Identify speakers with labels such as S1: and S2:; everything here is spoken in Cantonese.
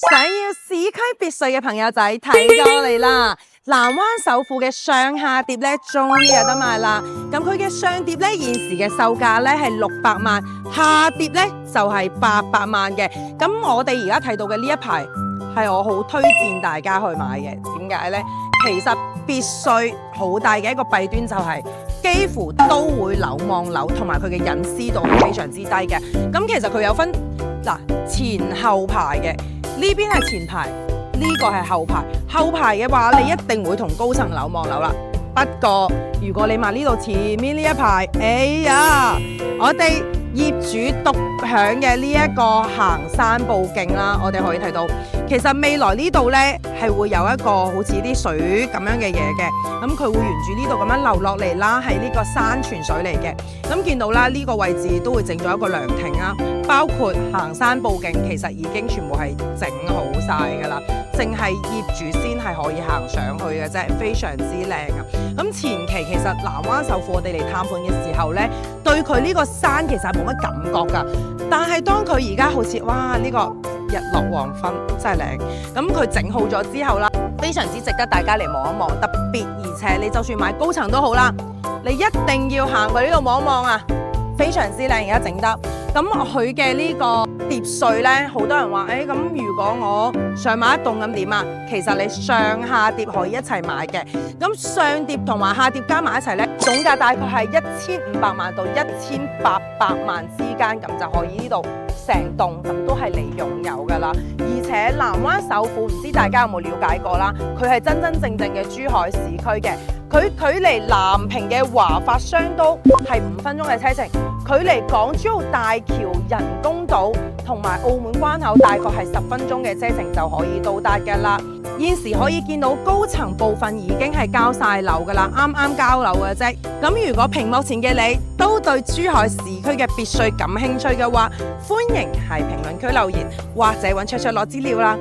S1: 想要市區別墅嘅朋友仔睇過嚟啦！南灣首富嘅上下碟咧，終於有得賣啦！咁佢嘅上碟咧，現時嘅售價咧係600萬，下碟咧就係800萬嘅。咁我哋而家睇到嘅呢一排係我好推薦大家去買嘅。點解呢？其實別墅好大嘅一個弊端就係幾乎都會樓望樓，同埋佢嘅隱私度非常之低嘅。咁其實佢有分前後排嘅，呢邊係前排，呢個係後排。後排嘅話，你一定會同高層樓望樓啦。不過如果你買呢度前面呢一排，哎呀，我哋業主獨享嘅呢一個行山步徑啦，我哋可以睇到，其實未來呢度呢係會有一個好似啲水咁樣嘅嘢嘅，咁佢會沿住呢度咁樣流落嚟啦，係呢個山泉水嚟嘅。咁見到啦，呢個位置都會整咗一個涼亭啦，包括行山步徑其實已經全部係整好晒㗎啦，淨係業主先係可以行上去嘅啫，非常之靚啊！咁前期其實南灣首富我哋嚟探盤嘅時候呢，對佢呢個山其實係冇乜感覺㗎，但係當佢而家好似哇呢個日落黃昏真係靚，咁佢整好咗之後啦，非常之值得大家嚟望一望，特別而且你就算買高層都好啦，你一定要行過呢度望一望啊！非常之靚，而家整得咁佢嘅呢個碟墅呢，好多人話咁如果我上買一棟咁點啊？其實你上下碟可以一齊買嘅，咁上碟同埋下碟加埋一齊呢，總價大概係1500萬到1800萬之間，咁就可以呢度成棟咁都係你擁有㗎啦。而且南灣首富唔知大家有冇了解過啦，佢係真真正正嘅珠海市區嘅，佢距離南平嘅華發商都係5分鐘嘅車程。距離港珠澳大橋人工島同埋澳門關口大概係10分鐘嘅車程就可以到達㗎啦。現時可以見到高層部分已經係交晒樓㗎啦，啱啱交樓嘅啫。咁如果屏幕前嘅你都對珠海市區嘅別墅感興趣嘅話，歡迎喺評論區留言或者揾卓卓攞資料啦。